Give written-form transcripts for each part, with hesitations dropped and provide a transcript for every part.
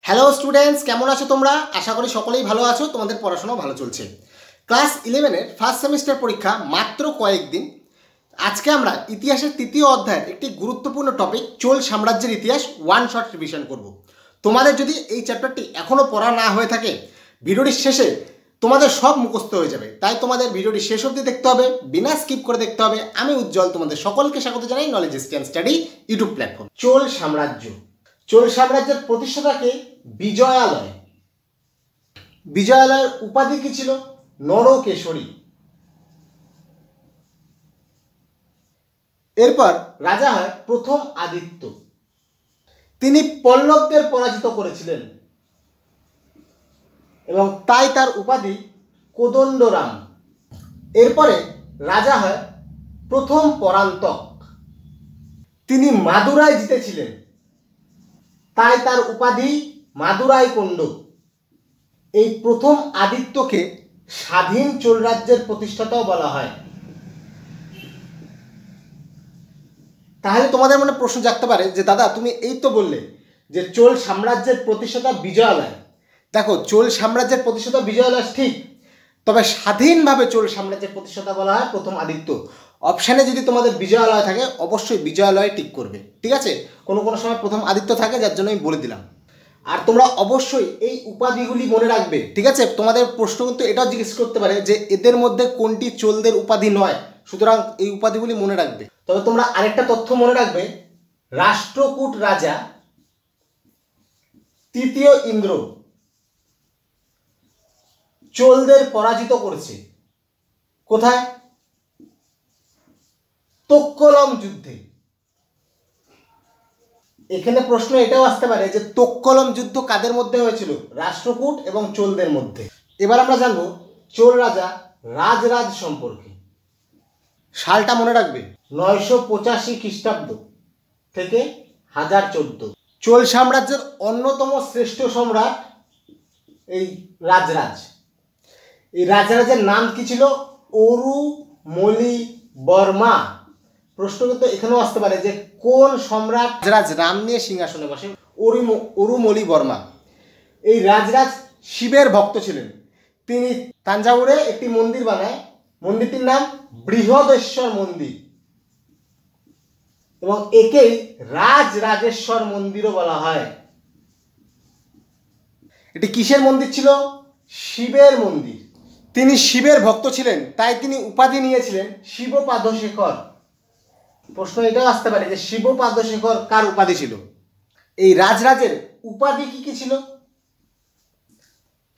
Hello students, কেমন আছো তোমরা? আশা করি সকলেই ভালো আছো, তোমাদের পড়াশোনাও ভালো চলছে। ক্লাস 11-এর ফার্স্ট সেমিস্টার পরীক্ষা মাত্র কয়েকদিন। আজকে আমরা ইতিহাসের তৃতীয় অধ্যায়ের একটি গুরুত্বপূর্ণ টপিক চোল সাম্রাজ্যের ইতিহাস ওয়ান শট রিভিশন করব। তোমাদের যদি এই চ্যাপ্টারটি এখনও পড়া না হয়ে থাকে, ভিডিওটির শেষে তোমাদের সব মুখস্থ হয়ে যাবে, তাই তোমাদের ভিডিওটি শেষ অবধি দেখতে হবে, বিনা স্কিপ করে দেখতে হবে। আমি উজ্জ্বল তোমাদের সকলকে স্বাগত জানাই knowledge stand study YouTube platform. Chola সাম্রাজ্য। চোল সাম্রাজ্যের প্রতিষ্ঠাতাকে বিজয়ালয়। বিজয়ালয়ের উপাধি কি ছিল? নরকেশরী। এরপর রাজা হয় প্রথম আদিত্য। তিনি পল্লবদের পরাজিত করেছিলেন এবং তাই তার উপাধি কোদণ্ডরাম। এরপরে রাজা হয় প্রথম পরান্তক। তিনি মাদুরাই জিতেছিলেন, তাই তার উপাধি মাদুরাই কোন্ড। এই প্রথম আদিত্যকে স্বাধীন চোল রাজ্যের প্রতিষ্ঠাতাও বলা হয়। তাহলে তোমাদের মনে প্রশ্ন জাগতে পারে যে দাদা, তুমি এই তো বললে যে চোল সাম্রাজ্যের প্রতিষ্ঠাতা বিজয়ালয়। দেখো, চোল সাম্রাজ্যের প্রতিষ্ঠাতা বিজয়ালয় ঠিক, তবে স্বাধীনভাবে চোল সাম্রাজ্যের প্রতিষ্ঠাতা বলা হয় প্রথম আদিত্য। অপশানে যদি তোমাদের বিজয়ালয় থাকে, অবশ্যই বিজয়ালয় টিক করবে, ঠিক আছে? কোনো কোনো সময় প্রথম আদিত্য থাকে, যার জন্য আমি বলে দিলাম। আর তোমরা অবশ্যই এই উপাধিগুলি মনে রাখবে, ঠিক আছে? তোমাদের প্রশ্ন কিন্তু এটাও জিজ্ঞেস করতে পারে যে এদের মধ্যে কোনটি চোলদের উপাধি নয়, সুতরাং এই উপাধিগুলি মনে রাখবে। তবে তোমরা আরেকটা তথ্য মনে রাখবে, রাষ্ট্রকূট রাজা তৃতীয় ইন্দ্র চোলদের পরাজিত করেছে। কোথায়? তোক্কলম যুদ্ধে। এখানে প্রশ্ন এটাও আসতে পারে যে তোক্কলম যুদ্ধ কাদের মধ্যে হয়েছিল? রাষ্ট্রকূট এবং চোলদের মধ্যে। এবার আমরা জানবো চোল রাজা রাজরাজ সম্পর্কে। সালটা মনে রাখবে, 985 খ্রিস্টাব্দ থেকে 1014। চোল সাম্রাজ্যের অন্যতম শ্রেষ্ঠ সম্রাট এই রাজরাজ। এই রাজরাজের নাম কি ছিল? অরুমলি বর্মা। প্রশ্ন কিন্তু এখানেও আসতে পারে যে কোন সম্রাট রাজরাজ নাম নিয়ে সিংহাসনে বসে? অরুমলি বর্মা। এই রাজরাজ শিবের ভক্ত ছিলেন। তিনি তাঞ্জাউরে একটি মন্দির বানায়, মন্দিরটির নাম বৃহদেশ্বর মন্দির, এবং একেই রাজরাজেশ্বর মন্দিরও বলা হয়। এটি কিসের মন্দির ছিল? শিবের মন্দির। তিনি শিবের ভক্ত ছিলেন, তাই তিনি উপাধি নিয়েছিলেন শিবপাদশেখর। প্রশ্ন এটাও আসতে পারে যে শিবপাদশেখর কার উপাধি ছিল? এই রাজরাজের উপাধি কি কি ছিল?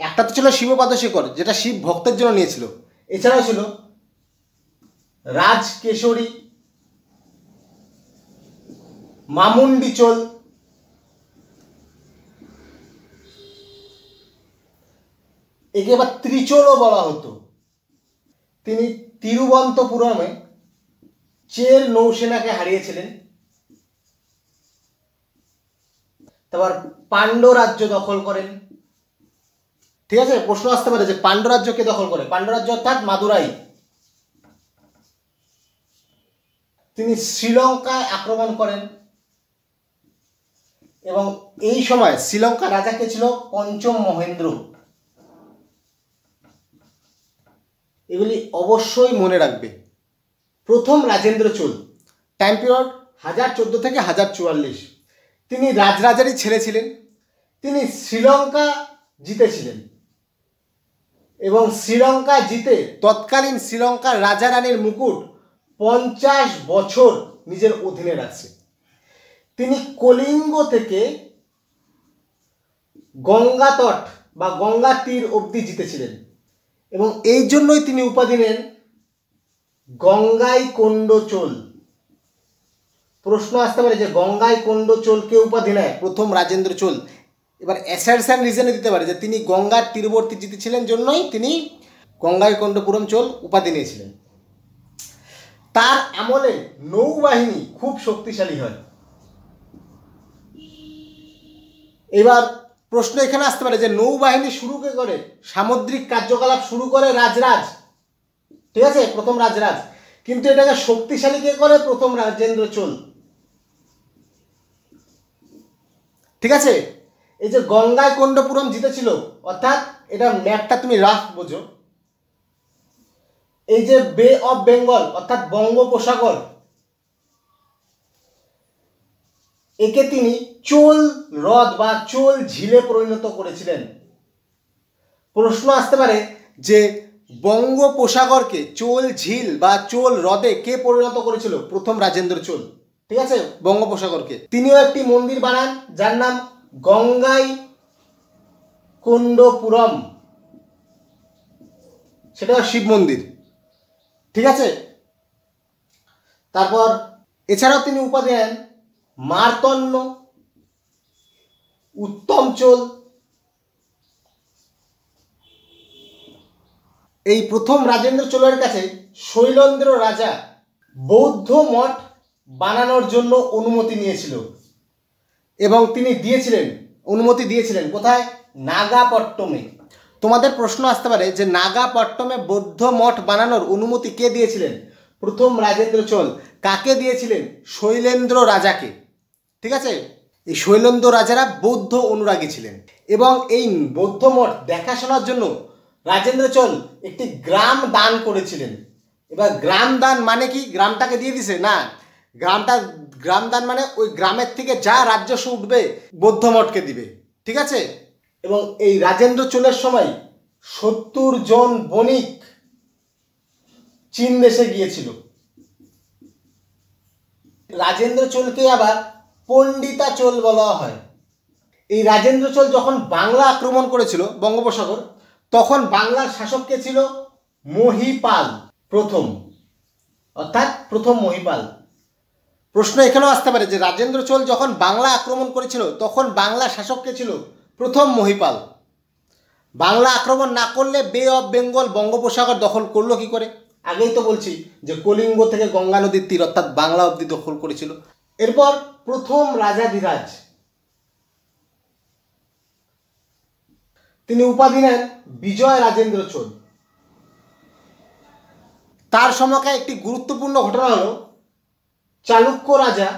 একটা তো ছিল শিবপাদশেখর, যেটা শিব ভক্তের জন্য নিয়েছিল। এছাড়াও ছিল রাজকেশরী, মামুন্ডি চোল, একে আবার ত্রিচোলও বলা হতো। তিনি তিরুবন্তপুরমে চের নৌসেনাকে হারিয়েছিলেন। তারপর পাণ্ড্য রাজ্য দখল করেন। ঠিক আছে, প্রশ্ন আসতে পারে যে পাণ্ড্য রাজ্য কে দখল করে? পাণ্ড্য রাজ্য অর্থাৎ মাদুরাই। তিনি শ্রীলঙ্কায় আক্রমণ করেন এবং এই সময় শ্রীলঙ্কার রাজা কে ছিল? পঞ্চম মহেন্দ্র। এগুলি অবশ্যই মনে রাখবে। প্রথম রাজেন্দ্র চোল, টাইম পিরিয়ড 1014 থেকে 1044। তিনি রাজরাজেরই ছেলে ছিলেন। তিনি শ্রীলঙ্কা জিতেছিলেন এবং শ্রীলঙ্কা জিতে তৎকালীন শ্রীলঙ্কার রাজা রানীর মুকুট 50 বছর নিজের অধীনে রাখছে। তিনি কলিঙ্গ থেকে গঙ্গা তট বা গঙ্গা তীর অবধি জিতেছিলেন এবং এই জন্যই তিনি উপাধি নেন গঙ্গাই কোন্ড চোল। প্রশ্ন আসতে পারে যে গঙ্গাই কোন্ড চোল কে উপাধি নেয়? প্রথম রাজেন্দ্র চোল। এবার অ্যাসারশন রিজনে দিতে পারে যে তিনি গঙ্গার তীরবর্তী জিতেছিলেন, জন্যই তিনি গঙ্গাই কোন্ডপুরম চোল উপাধি নিয়েছিলেন। তার আমলে নৌবাহিনী খুব শক্তিশালী হয়। এবার প্রশ্ন এখানে আসতে পারে যে নৌবাহিনী শুরু কে করে? সামুদ্রিক কার্যকলাপ শুরু করে রাজরাজ, ঠিক আছে, প্রথম রাজরাজ। কিন্তু এটাকে শক্তিশালী কে করে? প্রথম রাজেন্দ্র চোল। ঠিক আছে, এই যে গঙ্গায় কোন্ডপুরম জিতেছিল, অর্থাৎ এটা ম্যাপটা তুমি রাফ বোঝো, এই যে বে অফ বেঙ্গল অর্থাৎ বঙ্গোপসাগর, একে তিনি চোল হ্রদ বা চোল ঝিলে পরিণত করেছিলেন। প্রশ্ন আসতে পারে যে বঙ্গোপসাগরকে চোল ঝিল বা চোল হ্রদে কে পরিণত করেছিল? প্রথম রাজেন্দ্র চোল। ঠিক আছে, বঙ্গোপসাগরকে। তিনিও একটি মন্দির বানান যার নাম গঙ্গাই কোন্ডপুরম, সেটা শিব মন্দির। ঠিক আছে, তারপর এছাড়াও তিনি উপাধি নেন মার্তণ্য, উত্তম চোল। এই প্রথম রাজেন্দ্র চোলের কাছে শৈলেন্দ্র রাজা বৌদ্ধ মঠ বানানোর জন্য অনুমতি নিয়েছিল এবং তিনি অনুমতি দিয়েছিলেন কোথায়? নাগাপট্টমে। তোমাদের প্রশ্ন আসতে পারে যে নাগাপট্টমে বৌদ্ধ মঠ বানানোর অনুমতি কে দিয়েছিলেন? প্রথম রাজেন্দ্র চোল। কাকে দিয়েছিলেন? শৈলেন্দ্র রাজাকে। ঠিক আছে, এই শৈলেন্দ্র রাজারা বৌদ্ধ অনুরাগী ছিলেন এবং এই বৌদ্ধ মঠ দেখাশোনার জন্য রাজেন্দ্র চোল একটি গ্রাম দান করেছিলেন। এবার গ্রাম দান মানে কি? গ্রামটাকে দিয়ে দিছে না, গ্রাম দান মানে ওই গ্রামের থেকে যা রাজস্ব উঠবে বৌদ্ধ মঠকে দিবে। ঠিক আছে, এবং এই রাজেন্দ্র চোলের সময় 70 জন বণিক চীন দেশে গিয়েছিল। রাজেন্দ্র চোলকে আবার পণ্ডিতা চোল বলা হয়। এই রাজেন্দ্র চোল যখন বাংলা আক্রমণ করেছিল বঙ্গোপসাগর, তখন বাংলার শাসক কে ছিল? মহিপাল প্রথম, অর্থাৎ প্রথম মহিপাল। প্রশ্ন এখানেও আসতে পারে যে রাজেন্দ্র চোল যখন বাংলা আক্রমণ করেছিল তখন বাংলার শাসক কে ছিল? প্রথম মহিপাল। বাংলা আক্রমণ না করলে বে অফ বেঙ্গল বঙ্গোপসাগর দখল করলো কি করে? আগেই তো বলছি যে কলিঙ্গ থেকে গঙ্গা নদীর তীর অর্থাৎ বাংলা অবধি দখল করেছিল। এরপর প্রথম রাজাধিরাজ, তিনি উপাধি নেন বিজয় রাজেন্দ্র চোল। তার সময়কার একটি গুরুত্বপূর্ণ ঘটনা হলো চালুক্য রাজা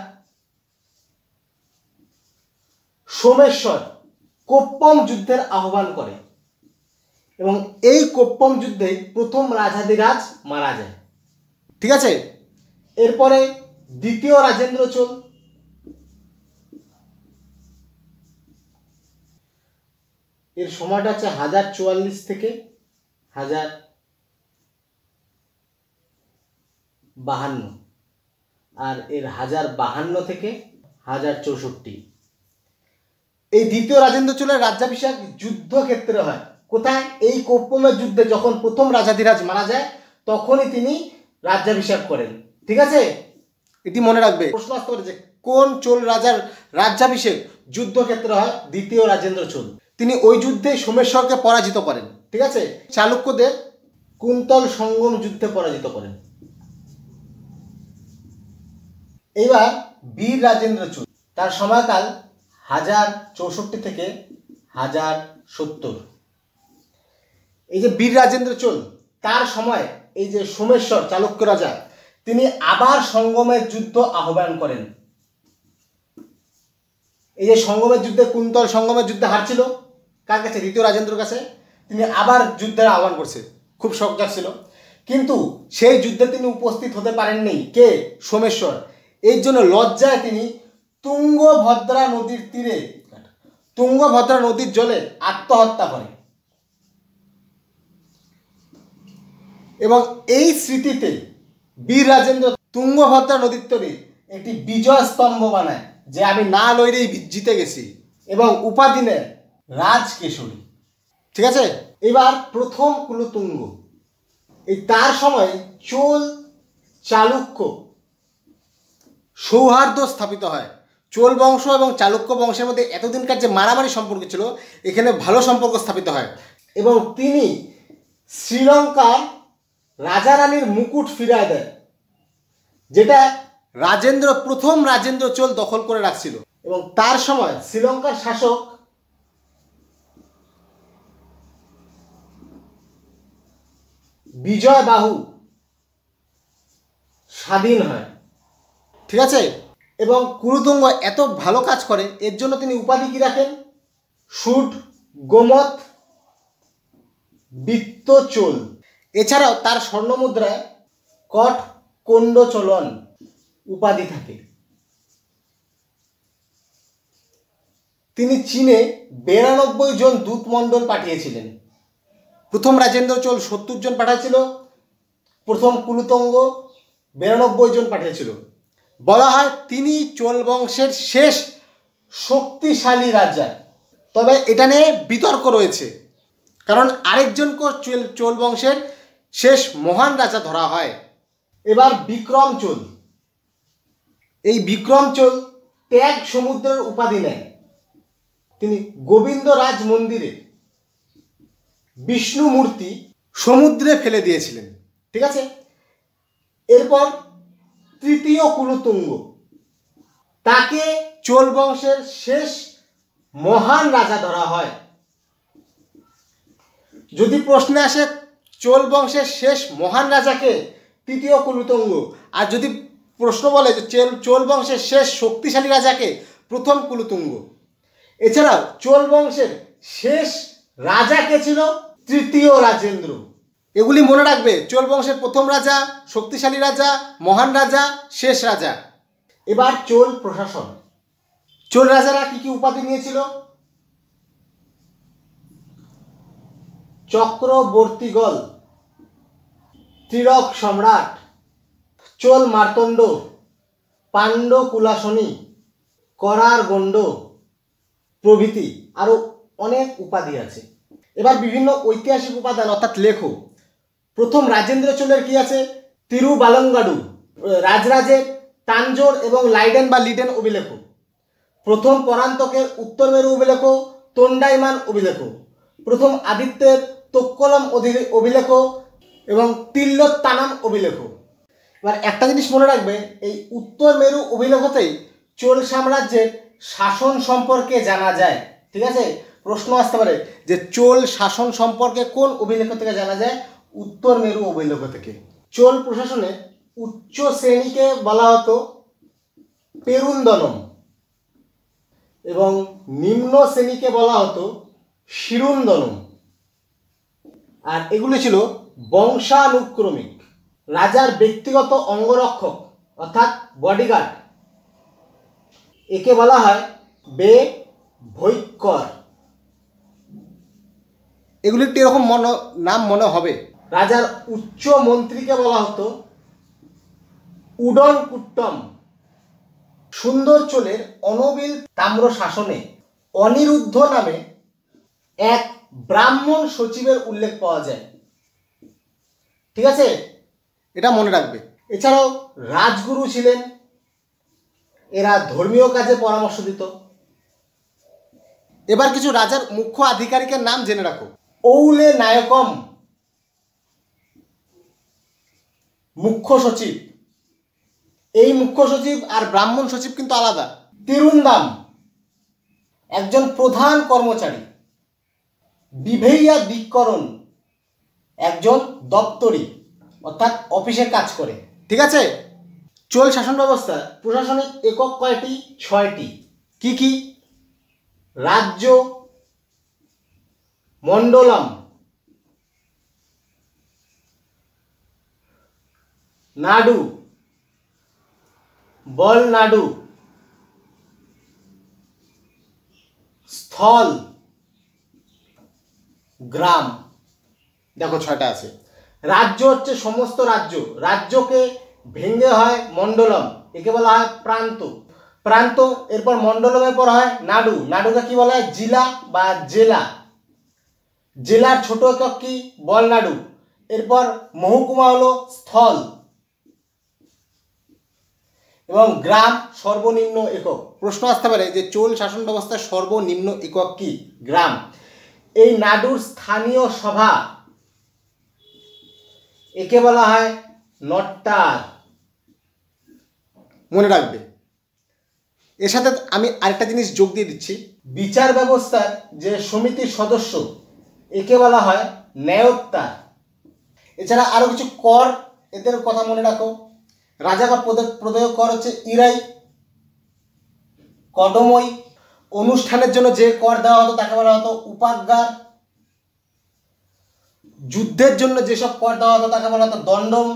সোমেশ্বর কোপ্পম যুদ্ধের আহ্বান করে এবং এই কোপ্পম যুদ্ধে প্রথম রাজাধিরাজ মারা যায়। ঠিক আছে, এরপরে দ্বিতীয় রাজেন্দ্র চোল, এর সময়টা হচ্ছে 1044 থেকে 1052 আর এর 1052 থেকে 1064। এই দ্বিতীয় রাজেন্দ্র চোলের রাজ্যাভিষেক যুদ্ধক্ষেত্রে হয়। কোথায়? এই কোপ্পমের যুদ্ধে যখন প্রথম রাজাধিরাজ মারা যায় তখনই তিনি রাজ্যাভিষেক করেন। ঠিক আছে, এটি মনে রাখবে। প্রশ্ন আসতে পারে যে কোন চোল রাজার রাজ্যাভিষেক যুদ্ধক্ষেত্রে হয়? দ্বিতীয় রাজেন্দ্র চোল। তিনি ওই যুদ্ধে সোমেশ্বরকে পরাজিত করেন। ঠিক আছে, চালুক্যদের কুন্তল সঙ্গম যুদ্ধে পরাজিত করেন। এইবার বীর রাজেন্দ্র চোল, তার সময়কাল 1064 থেকে 1070। এই যে বীর রাজেন্দ্র চোল, তার সময় এই যে সোমেশ্বর চালুক্য রাজা তিনি আবার সঙ্গমের যুদ্ধ আহ্বান করেন। এই যে সঙ্গমের যুদ্ধে কুন্তল সঙ্গমের যুদ্ধে হারছিল কার কাছে? দ্বিতীয় রাজেন্দ্র কাছে। তিনি আবার যুদ্ধের আহ্বান করছে, খুব শখ জাগছিল, কিন্তু সেই যুদ্ধে তিনি উপস্থিত হতে পারেননি। কে? সোমেশ্বর। এই জন্য লজ্জায় তিনি তুঙ্গভদ্রা নদীর জলে আত্মহত্যা করে এবং এই স্মৃতিতে বীর রাজেন্দ্র তুঙ্গভদ্রা নদীর তীরে একটি বিজয় স্তম্ভ বানায় যে আমি না লইরেই জিতে গেছি এবং উপাধি নেয় রাজকেশরী। ঠিক আছে, এবার প্রথম কুলোতুঙ্গ, এই তার সময় চোল চালুক্য সৌহার্দ্য স্থাপিত হয়। চোল বংশ এবং চালুক্য বংশের মধ্যে এতদিনকার যে মারামারি সম্পর্ক ছিল এখানে ভালো সম্পর্ক স্থাপিত হয় এবং তিনি শ্রীলঙ্কার রাজা রানীর মুকুট ফিরিয়ে দেয়, যেটা প্রথম রাজেন্দ্র চোল দখল করে রাখছিল। এবং তার সময় শ্রীলঙ্কার শাসক বিজয় বাহু স্বাধীন হয়। ঠিক আছে, এবং কুলোতুঙ্গ এত ভালো কাজ করে এর জন্য তিনি উপাধি কি রাখেন? সুড, গোমত, বৃত্তচোল। এছাড়াও তার স্বর্ণমুদ্রায় কট কোন্ডচলন উপাধি থাকে। তিনি চীনে 92 জন দূতমণ্ডল পাঠিয়েছিলেন। প্রথম রাজেন্দ্র চোল 70 জন পাঠিয়েছিল, প্রথম কুলোতুঙ্গ 92 জন পাঠিয়েছিল। বলা হয় তিনি চোল বংশের শেষ শক্তিশালী রাজা। তবে এটা নিয়ে বিতর্ক রয়েছে, কারণ আরেকজনকে চোল বংশের শেষ মহান রাজা ধরা হয়। এবার বিক্রম চোল। এই বিক্রম চোল ত্যাগ সমুদ্রের উপাধি নেয়। তিনি গোবিন্দরাজ মন্দিরে বিষ্ণু মূর্তি সমুদ্রে ফেলে দিয়েছিলেন। ঠিক আছে। এরপর তৃতীয় কুলোতুঙ্গ, তাকে চোল বংশের শেষ মহান রাজা ধরা হয়। যদি প্রশ্নে আসে চোল বংশের শেষ মহান রাজাকে, তৃতীয় কুলোতুঙ্গ। আর যদি প্রশ্ন বলে যে চোল বংশের শেষ শক্তিশালী রাজাকে, প্রথম কুলোতুঙ্গ। এছাড়াও চোল বংশের শেষ রাজা কে ছিল? তৃতীয় রাজেন্দ্র। এগুলি মনে রাখবে, চোল বংশের প্রথম রাজা, শক্তিশালী রাজা, মহান রাজা, শেষ রাজা। এবার চোল প্রশাসন। চোল রাজারা কি কি উপাধি নিয়েছিল? চক্রবর্তীগল, ত্রিরক সম্রাট, চোল মার্তণ্ড, পাণ্ড কুলাসনী, করার গণ্ড প্রভৃতি আরও অনেক উপাধি আছে। এবার বিভিন্ন ঐতিহাসিক উপাদান অর্থাৎ লেখো। প্রথম রাজেন্দ্র চোলের কি আছে? তিরুবালঙ্গাডু, রাজরাজের তাঞ্জোর এবং লাইডেন বা লিডেন অভিলেখ। প্রথম পরান্তকের উত্তর মেরু অভিলেখ, তোন্ডাইমান অভিলেখ। প্রথম আদিত্যের তোক্কলম অভিলেখ এবং তিল্লোত্তানাম অভিলেখ। এবার একটা জিনিস মনে রাখবে, এই উত্তর মেরু অভিলেখতেই চোল সাম্রাজ্যের শাসন সম্পর্কে জানা যায়। ঠিক আছে। প্রশ্ন আসতে পারে যে চোল শাসন সম্পর্কে কোন অভিলেখ থেকে জানা যায়? উত্তর মেরু অভিলেখ থেকে। চোল প্রশাসনে উচ্চ শ্রেণীকে বলা হতো পেরুন্দনম এবং নিম্ন শ্রেণীকে বলা হতো শিরুন্দনম। আর এগুলি ছিল বংশানুক্রমিক। রাজার ব্যক্তিগত অঙ্গরক্ষক অর্থাৎ বডিগার্ড, একে বলা হয় বে ভৈক্কর। এগুলির এরকম নাম মনে হবে। রাজার উচ্চ মন্ত্রীকে বলা হতো উডন কুট্টম। সুন্দর চোলের অনবিল তাম্র শাসনে অনিরুদ্ধ নামে এক ব্রাহ্মণ সচিবের উল্লেখ পাওয়া যায়। ঠিক আছে, এটা মনে রাখবে। এছাড়াও রাজগুরু ছিলেন, এরা ধর্মীয় কাজে পরামর্শ দিত। এবার কিছু রাজার মুখ্য আধিকারিকের নাম জেনে রাখো। ঔলে নায়কম মুখ্য সচিব। এই মুখ্য সচিব আর ব্রাহ্মণ সচিব কিন্তু আলাদা। তিরুন্দাম একজন প্রধান কর্মচারী। বিভেইয়া দিককরণ একজন দপ্তরি অর্থাৎ অফিসে কাজ করে। ঠিক আছে। চোল শাসন ব্যবস্থা প্রশাসনিক একক কয়টি? 6টি। কি কি? রাজ্য, মণ্ডলম, নাডু, বলনাডু, স্থল, গ্রাম। দেখো 6টা আছে। রাজ্য হচ্ছে সমস্ত রাজ্য। রাজ্যকে ভেঙে হয় মণ্ডলম, একে বলা হয় প্রান্ত। প্রান্ত, এরপর মণ্ডলমের পর হয় নাডু। নাডুকে কি বলা হয়? জেলা বা জেলা। জেলার ছোট একক কি? বলনাডু। এরপর মহকুমা হলো স্থল এবং গ্রাম সর্বনিম্ন একক। প্রশ্ন আসতে পারে যে চোল শাসন ব্যবস্থার সর্বনিম্ন একক কি? গ্রাম। এই নাডুর স্থানীয় সভা, একে বলা হয় নট্টার। মনে রাখবে। এর সাথে আমি আরেকটা জিনিস যোগ দিয়ে দিচ্ছি। বিচার ব্যবস্থার যে সমিতির সদস্য, একে বলা হয় ন্যায়োত্তার। এছাড়া আরো কিছু কর, এদের কথা মনে রাখো। রাজাকে প্রদেয় কর হচ্ছে ইরাই, কডমই, অনুষ্ঠানের জন্য যে কর দেওয়া হতো তাকে বলা হতো উপাজ্ঞার। যুদ্ধের জন্য যেসব কর দেওয়া হতো তাকে বলা হতো দণ্ডম।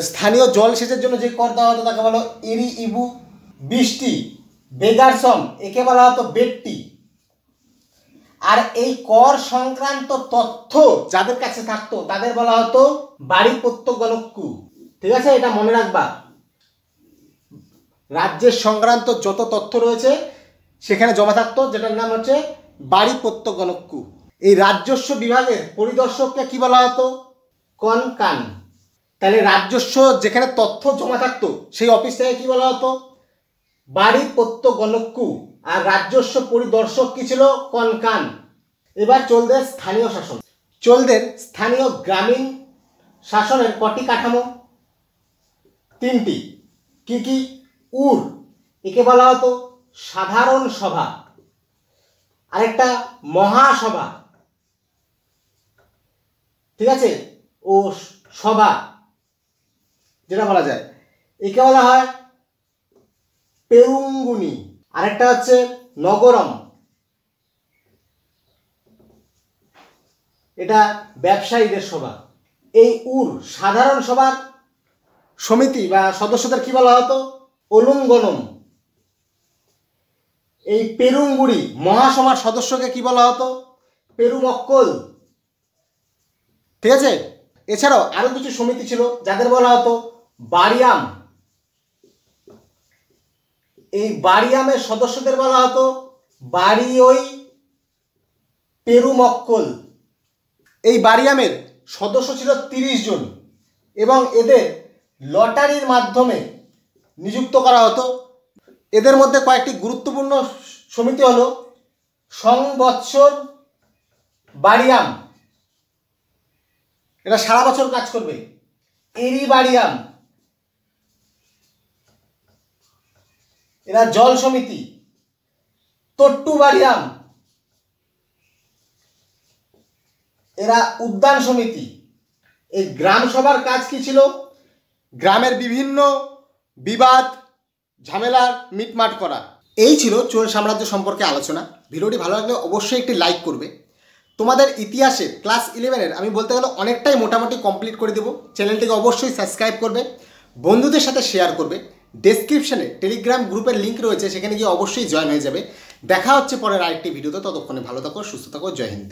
স্থানীয় জলসেচের জন্য যে কর দেওয়া হতো তাকে বলা হতো এরি ইবু। বৃষ্টি বেগারসম একে বলা হতো বেট্টি। আর এই কর সংক্রান্ত তথ্য যাদের কাছে থাকতো তাদের বলা হতো বাড়িপত্য গণক্কু। ঠিক আছে, এটা মনে রাখবা। রাজ্যের সংক্রান্ত যত তথ্য রয়েছে সেখানে জমা থাকতো, যেটার নাম হচ্ছে বাড়িপত্য গণক্কু। এই রাজস্ব বিভাগের পরিদর্শককে কি বলা হতো? কনকান। তাহলে রাজস্ব যেখানে তথ্য জমা থাকতো সেই অফিসটাকে কি বলা হতো? বাড়িপত্য গণক্কু। আর রাজস্ব পরিদর্শক কি ছিল? কনকান। এবার চোলদের স্থানীয় শাসন। চোলদের স্থানীয় গ্রামীণ শাসনের কটি কাঠামো? 3টি। কি কি? উর, একে বলা হতো সাধারণ সভা। আরেকটা মহাসভা, ঠিক আছে, ও সভা যেটা বলা যায়, একে বলা হয় পেরুঙ্গুনি। আরেকটা হচ্ছে নগরম, এটা ব্যবসায়ীদের সভা। এই উর সাধারণ সভার সমিতি বা সদস্যদের কি বলা হতো? অলুঙ্গনম। এই পেরুঙ্গুড়ি মহাসভার সদস্যকে কি বলা হতো? পেরুমক্কল। ঠিক আছে, এছাড়াও আরো কিছু সমিতি ছিল যাদের বলা হতো বারিয়াম। এই বারিয়ামের সদস্যদের বলা হতো বারিওই পেরুমক্কল। এই বারিয়ামের সদস্য ছিল 30 জন এবং এদের লটারির মাধ্যমে নিযুক্ত করা হতো। এদের মধ্যে কয়েকটি গুরুত্বপূর্ণ সমিতি হলো সংবৎসর বারিয়াম, এটা সারা বছর কাজ করবে। এরি বারিয়াম, এরা জল সমিতি। তট্টু বারিয়াম, এরা উদ্যান সমিতি। এই গ্রাম সভার কাজ কি ছিল? গ্রামের বিভিন্ন বিবাদ ঝামেলার মিটমাট করা। এই ছিল চোল সাম্রাজ্য সম্পর্কে আলোচনা। ভিডিওটি ভালো লাগলে অবশ্যই একটি লাইক করবে। তোমাদের ইতিহাসের ক্লাস 11-এর আমি বলতে গেলে অনেকটাই মোটামুটি কমপ্লিট করে দেবো। চ্যানেলটিকে অবশ্যই সাবস্ক্রাইব করবে, বন্ধুদের সাথে শেয়ার করবে। ডেসক্রিপশনে টেলিগ্রাম গ্রুপের লিঙ্ক রয়েছে, সেখানে গিয়ে অবশ্যই জয়েন হয়ে যাবে। দেখা হচ্ছে পরের আরেকটি ভিডিওতে। ততক্ষণে ভালো থাকো, সুস্থ থাকো। জয় হিন্দ।